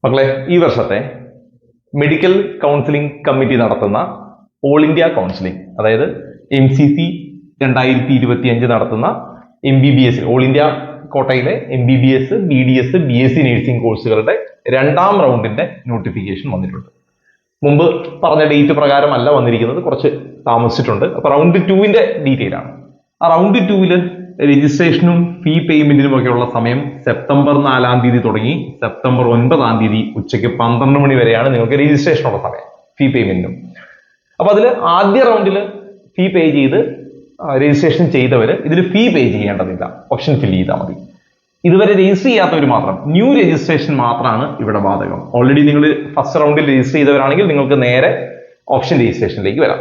മക്കളെ, ഈ വർഷത്തെ മെഡിക്കൽ കൗൺസിലിംഗ് കമ്മിറ്റി നടത്തുന്ന ഓൾ ഇന്ത്യ കൗൺസിലിംഗ്, അതായത് MCC 2025 നടത്തുന്ന MBBS, ഓൾ ഇന്ത്യ കോട്ടയിലെ MBBS, BDS, BSc നഴ്സിംഗ് കോഴ്സുകളുടെ 2ാം റൗണ്ടിന്റെ നോട്ടിഫിക്കേഷൻ വന്നിട്ടുണ്ട്. മുമ്പ് പറഞ്ഞ ഡേറ്റ് പ്രകാരമല്ല വന്നിരിക്കുന്നത്, കുറച്ച് താമസിച്ചിട്ടുണ്ട്. അപ്പൊ റൗണ്ട് 2ന്റെ ഡീറ്റെയിൽ ആണ്. ആ റൗണ്ട് 2ല് രജിസ്ട്രേഷനും ഫീ പേയ്മെന്റിനും ഒക്കെയുള്ള സമയം സെപ്റ്റംബർ 4-ാം തീയതി തുടങ്ങി സെപ്റ്റംബർ 9-ാം തീയതി ഉച്ചയ്ക്ക് 12 മണി വരെയാണ് നിങ്ങൾക്ക് രജിസ്ട്രേഷനുള്ള സമയം ഫീ പേയ്മെന്റിനും. അപ്പൊ അതിൽ ആദ്യ റൗണ്ടിൽ ഫീ പേ ചെയ്ത് രജിസ്ട്രേഷൻ ചെയ്തവര് ഇതിൽ ഫീ പേ ചെയ്യേണ്ടതില്ല, ഓപ്ഷൻ ഫില്ല് ചെയ്താൽ മതി. ഇതുവരെ രജിസ്റ്റർ ചെയ്യാത്തവർ മാത്രം, ന്യൂ രജിസ്ട്രേഷൻ മാത്രമാണ് ഇവിടെ ബാധകം. ഓൾറെഡി നിങ്ങൾ ഫസ്റ്റ് റൗണ്ടിൽ രജിസ്റ്റർ ചെയ്തവരാണെങ്കിൽ നിങ്ങൾക്ക് നേരെ ഓപ്ഷൻ രജിസ്ട്രേഷനിലേക്ക് വരാം.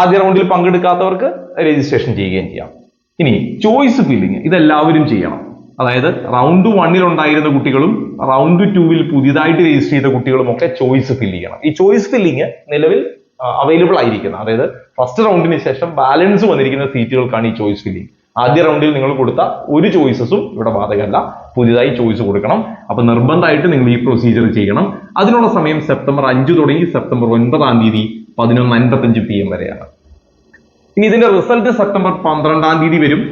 ആദ്യ റൗണ്ടിൽ പങ്കെടുക്കാത്തവർക്ക് രജിസ്ട്രേഷൻ ചെയ്യുകയും ചെയ്യാം. ഇനി ചോയ്സ് ഫില്ലിങ് ഇതെല്ലാവരും ചെയ്യണം. അതായത് റൗണ്ട് 1-ൽ ഉണ്ടായിരുന്ന കുട്ടികളും റൗണ്ട് 2-ൽ പുതിയതായിട്ട് രജിസ്റ്റർ ചെയ്ത കുട്ടികളും ഒക്കെ ചോയ്സ് ഫില്ല് ചെയ്യണം. ഈ ചോയ്സ് ഫില്ലിങ് നിലവിൽ അവൈലബിൾ ആയിരിക്കുന്നത്, അതായത് ഫസ്റ്റ് റൗണ്ടിന് ശേഷം ബാലൻസ് വന്നിരിക്കുന്ന സീറ്റുകൾക്കാണ് ഈ ചോയ്സ് ഫില്ലിങ്. ആദ്യ റൗണ്ടിൽ നിങ്ങൾ കൊടുത്ത ഒരു ചോയ്സസും ഇവിടെ ബാധകമല്ല, പുതിയതായി ചോയ്സ് കൊടുക്കണം. അപ്പൊ നിർബന്ധമായിട്ട് നിങ്ങൾ ഈ പ്രൊസീജിയർ ചെയ്യണം. അതിനുള്ള സമയം സെപ്റ്റംബർ 5 തുടങ്ങി സെപ്റ്റംബർ 9-ാം തീയതി 11:55 PM വരെയാണ്. ഇനി ഇതിന്റെ റിസൾട്ട് സെപ്റ്റംബർ 12-ാം തീയതി വരും.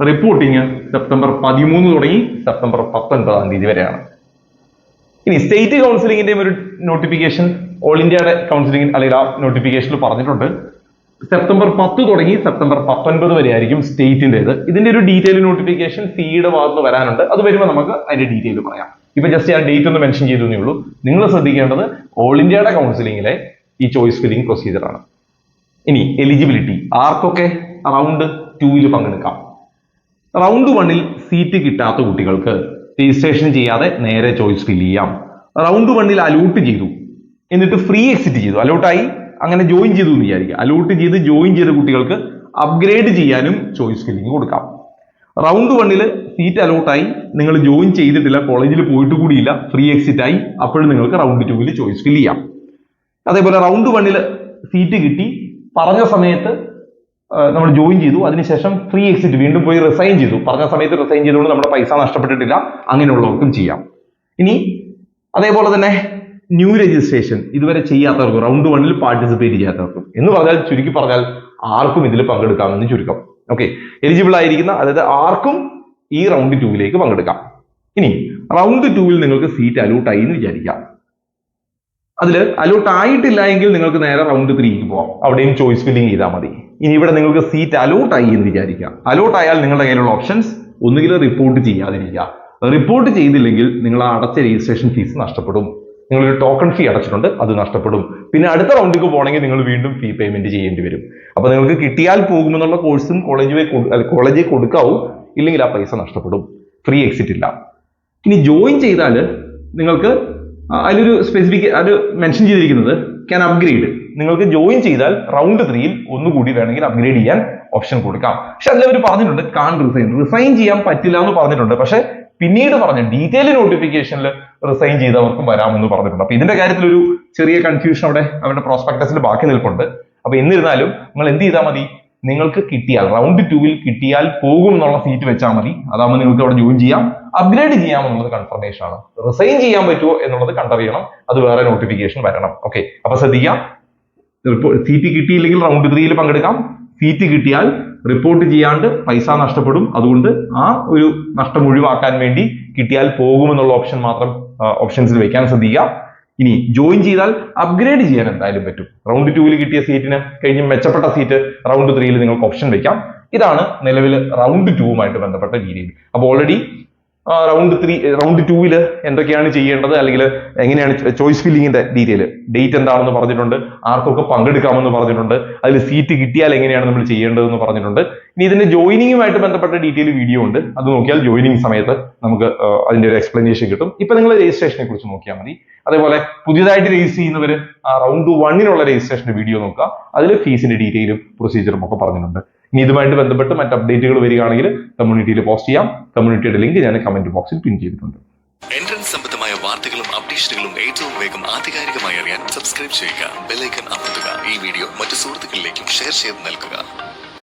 റിപ്പോർട്ടിങ് സെപ്റ്റംബർ 13 തുടങ്ങി സെപ്റ്റംബർ 19-ാം തീയതി വരെയാണ്. ഇനി സ്റ്റേറ്റ് കൗൺസിലിംഗിന്റെയും ഒരു നോട്ടിഫിക്കേഷൻ ഓൾ ഇന്ത്യയുടെ കൗൺസിലിംഗ് അല്ലെങ്കിൽ ആ നോട്ടിഫിക്കേഷനിൽ പറഞ്ഞിട്ടുണ്ട്. സെപ്റ്റംബർ 10 തുടങ്ങി സെപ്റ്റംബർ 19 വരെ ആയിരിക്കും സ്റ്റേറ്റിന്റേത്. ഇതിന്റെ ഒരു ഡീറ്റെയിൽ നോട്ടിഫിക്കേഷൻ ഫീയുടെ ഭാഗത്ത് വരാനുണ്ട്. അത് വരുമ്പോൾ നമുക്ക് അതിന്റെ ഡീറ്റെയിൽ പറയാം. ഇപ്പൊ ജസ്റ്റ് ഞാൻ ഡേറ്റ് ഒന്ന് മെൻഷൻ ചെയ്തേ ഉള്ളൂ. നിങ്ങൾ ശ്രദ്ധിക്കേണ്ടത് ഓൾ ഇന്ത്യയുടെ കൗൺസിലിംഗിലെ ഈ ചോയ്സ് ഫില്ലിംഗ് പ്രൊസീജിയർ ആണ്. ഇനി എലിജിബിലിറ്റി ആർക്കൊക്കെ റൗണ്ട് 2-ൽ പങ്കെടുക്കാം? റൗണ്ട് 1-ൽ സീറ്റ് കിട്ടാത്ത കുട്ടികൾക്ക് രജിസ്ട്രേഷൻ ചെയ്യാതെ നേരെ ചോയ്സ് ഫില്ല് ചെയ്യാം. റൗണ്ട് 1-ൽ അലോട്ട് ചെയ്തു, എന്നിട്ട് ഫ്രീ എക്സിറ്റ് ചെയ്തു, അലോട്ടായി അങ്ങനെ ജോയിൻ ചെയ്തു എന്ന് വിചാരിക്കുക. അലോട്ട് ചെയ്ത് ജോയിൻ ചെയ്ത കുട്ടികൾക്ക് അപ്ഗ്രേഡ് ചെയ്യാനും ചോയ്സ് ഫില്ലിംഗ് കൊടുക്കാം. റൗണ്ട് 1-ൽ സീറ്റ് അലോട്ടായി, നിങ്ങൾ ജോയിൻ ചെയ്തിട്ടില്ല, കോളേജിൽ പോയിട്ട് കൂടിയില്ല, ഫ്രീ എക്സിറ്റ് ആയി, അപ്പോഴും നിങ്ങൾക്ക് റൗണ്ട് 2-ൽ ചോയ്സ് ഫില്ല് ചെയ്യാം. അതേപോലെ റൗണ്ട് 1-ൽ സീറ്റ് കിട്ടി, പറഞ്ഞ സമയത്ത് നമ്മൾ ജോയിൻ ചെയ്തു, അതിനുശേഷം ഫ്രീ എക്സിറ്റ് വീണ്ടും പോയി റിസൈൻ ചെയ്തു, പറഞ്ഞ സമയത്ത് റിസൈൻ ചെയ്തുകൊണ്ട് നമ്മുടെ പൈസ നഷ്ടപ്പെട്ടിട്ടില്ല, അങ്ങനെയുള്ളവർക്കും ചെയ്യാം. ഇനി അതേപോലെ തന്നെ ന്യൂ രജിസ്ട്രേഷൻ ഇതുവരെ ചെയ്യാത്തവർക്കും റൗണ്ട് 1-ൽ പാർട്ടിസിപ്പേറ്റ് ചെയ്യാത്തവർക്കും എന്ന് പറഞ്ഞാൽ, ചുരുക്കി പറഞ്ഞാൽ ആർക്കും ഇതിൽ പങ്കെടുക്കാമെന്ന് ചുരുക്കം. ഓക്കെ, എലിജിബിൾ ആയിരിക്കുന്ന, അതായത് ആർക്കും ഈ റൗണ്ട് 2-ലേക്ക് പങ്കെടുക്കാം. ഇനി റൗണ്ട് 2-ൽ നിങ്ങൾക്ക് സീറ്റ് അലോട്ട് ആയി എന്ന് വിചാരിക്കാം. അതിൽ അലോട്ട് ആയിട്ടില്ല എങ്കിൽ നിങ്ങൾക്ക് നേരെ റൗണ്ട് 3-ക്ക് പോവാം, അവിടെയും ചോയ്സ് ഫില്ലിംഗ് ചെയ്താൽ മതി. ഇനി ഇവിടെ നിങ്ങൾക്ക് സീറ്റ് അലോട്ട് ആയി എന്ന് വിചാരിക്കാം. അലോട്ട് ആയാൽ നിങ്ങളുടെ കയ്യിലുള്ള ഓപ്ഷൻസ് ഒന്നുകിൽ റിപ്പോർട്ട് ചെയ്യാതിരിക്കുക, റിപ്പോർട്ട് ചെയ്തില്ലെങ്കിൽ നിങ്ങൾ അടച്ച രജിസ്ട്രേഷൻ ഫീസ് നഷ്ടപ്പെടും. നിങ്ങളൊരു ടോക്കൺ ഫീ അടച്ചിട്ടുണ്ട്, അത് നഷ്ടപ്പെടും. പിന്നെ അടുത്ത റൗണ്ടിലേക്ക് പോകണമെങ്കിൽ നിങ്ങൾ വീണ്ടും ഫീ പേയ്മെന്റ് ചെയ്യേണ്ടി വരും. അപ്പൊ നിങ്ങൾക്ക് കിട്ടിയാൽ പോകുമെന്നുള്ള കോഴ്സും കോളേജിൽ കൊടുക്കാവൂ, ഇല്ലെങ്കിൽ ആ പൈസ നഷ്ടപ്പെടും. ഫ്രീ എക്സിറ്റ് ഇല്ല. ഇനി ജോയിൻ ചെയ്താൽ നിങ്ങൾക്ക് അതിലൊരു അത് മെൻഷൻ ചെയ്തിരിക്കുന്നത് ക്യാൻ അപ്ഗ്രേഡ്. നിങ്ങൾക്ക് ജോയിൻ ചെയ്താൽ റൗണ്ട് 3-ൽ ഒന്നുകൂടി വേണമെങ്കിൽ അപ്ഗ്രേഡ് ചെയ്യാൻ ഓപ്ഷൻ കൊടുക്കാം. പക്ഷെ അതിലവർ പറഞ്ഞിട്ടുണ്ട് കാൺ റിസൈൻ ചെയ്യാൻ പറ്റില്ല എന്ന് പറഞ്ഞിട്ടുണ്ട്. പക്ഷെ പിന്നീട് പറഞ്ഞ ഡീറ്റെയിൽ നോട്ടിഫിക്കേഷനിൽ റിസൈൻ ചെയ്തവർക്കും വരാമെന്ന് പറഞ്ഞിട്ടുണ്ട്. അപ്പൊ ഇതിന്റെ കാര്യത്തിൽ ഒരു ചെറിയ കൺഫ്യൂഷൻ അവിടെ അവരുടെ പ്രോസ്പെക്ടസിൽ ബാക്കി നിൽപ്പുണ്ട്. അപ്പൊ എന്നിരുന്നാലും നിങ്ങൾ എന്ത് ചെയ്താൽ മതി, നിങ്ങൾക്ക് കിട്ടിയാൽ റൗണ്ട് 2-ൽ കിട്ടിയാൽ പോകും എന്നുള്ള സീറ്റ് വെച്ചാൽ മതി. അതാകുമ്പോൾ നിങ്ങൾക്ക് അവിടെ ജോയിൻ ചെയ്യാം, അപ്ഗ്രേഡ് ചെയ്യാം എന്നുള്ളത് കൺഫർമേഷൻ ആണ്. റിസൈൻ ചെയ്യാൻ പറ്റുമോ എന്നുള്ളത് കണ്ടറിയണം, അത് വേറെ നോട്ടിഫിക്കേഷൻ വരണം. ഓക്കെ, അപ്പൊ ശ്രദ്ധിക്കാം, സീറ്റ് കിട്ടിയില്ലെങ്കിൽ റൗണ്ട് 3-ൽ പങ്കെടുക്കാം. സീറ്റ് കിട്ടിയാൽ റിപ്പോർട്ട് ചെയ്യാണ്ട് പൈസ നഷ്ടപ്പെടും. അതുകൊണ്ട് ആ ഒരു നഷ്ടം ഒഴിവാക്കാൻ വേണ്ടി കിട്ടിയാൽ പോകുമെന്നുള്ള ഓപ്ഷൻ മാത്രം ഓപ്ഷൻസിൽ വെക്കാൻ ശ്രദ്ധിക്കുക. ഇനി ജോയിൻ ചെയ്താൽ അപ്ഗ്രേഡ് ചെയ്യാൻ എന്തായാലും പറ്റും. റൗണ്ട് 2-ൽ കിട്ടിയ സീറ്റിന് കഴിഞ്ഞ് മെച്ചപ്പെട്ട സീറ്റ് റൗണ്ട് 3-ൽ നിങ്ങൾക്ക് ഓപ്ഷൻ വെക്കാം. ഇതാണ് നിലവിൽ റൗണ്ട് 2-വുമായിട്ട് ബന്ധപ്പെട്ട രീതിയിൽ. അപ്പോൾ ഓൾറെഡി റൗണ്ട് 2-ൽ എന്തൊക്കെയാണ് ചെയ്യേണ്ടത്, അല്ലെങ്കിൽ എങ്ങനെയാണ് ചോയ്സ് ഫില്ലിങ്ങിന്റെ ഡീറ്റെയിൽ, ഡേറ്റ് എന്താണെന്ന് പറഞ്ഞിട്ടുണ്ട്, ആർക്കൊക്കെ പങ്കെടുക്കാമെന്ന് പറഞ്ഞിട്ടുണ്ട്, അതിൽ സീറ്റ് കിട്ടിയാൽ എങ്ങനെയാണ് നമ്മൾ ചെയ്യേണ്ടതെന്ന് പറഞ്ഞിട്ടുണ്ട്. ഇനി ഇതിന്റെ ജോയിനിങ്ങുമായിട്ട് ബന്ധപ്പെട്ട ഡീറ്റെയിൽ വീഡിയോ ഉണ്ട്, അത് നോക്കിയാൽ ജോയിനിങ് സമയത്ത് നമുക്ക് അതിന്റെ ഒരു എക്സ്പ്ലനേഷൻ കിട്ടും. ഇപ്പൊ നിങ്ങൾ രജിസ്ട്രേഷനെ കുറിച്ച് നോക്കിയാൽ മതി. അതേപോലെ പുതിയതായിട്ട് രജിസ്റ്റർ ചെയ്യുന്നവര് റൗണ്ട് 1-നുള്ള രജിസ്ട്രേഷന്റെ വീഡിയോ നോക്കുക, അതിൽ ഫീസിന്റെ ഡീറ്റെയിലും പ്രൊസീജിയറും ഒക്കെ പറഞ്ഞിട്ടുണ്ട്. ഇനി ഇതുമായിട്ട് ബന്ധപ്പെട്ട് മറ്റ് അപ്ഡേറ്റുകൾ വരികയാണെങ്കിൽ കമ്മ്യൂണിറ്റിയിൽ പോസ്റ്റ് ചെയ്യാം. കമ്മ്യൂണിറ്റിയുടെ ലിങ്ക് ഞാൻ കമന്റ് ബോക്സിൽ പിൻ ചെയ്തിട്ടുണ്ട്. എൻട്രൻസ് സംബന്ധമായ വാർത്തകളും അപ്ഡേഷനുകളും ഏറ്റവും വേഗം ആധികാരികമായി അറിയാൻ സബ്സ്ക്രൈബ് ചെയ്യുക, ബെൽ ഐക്കൺ അമർത്തുക. ഈ വീഡിയോ മറ്റു സുഹൃത്തുക്കളിലേക്കും ഷെയർ ചെയ്ത് നൽകുക.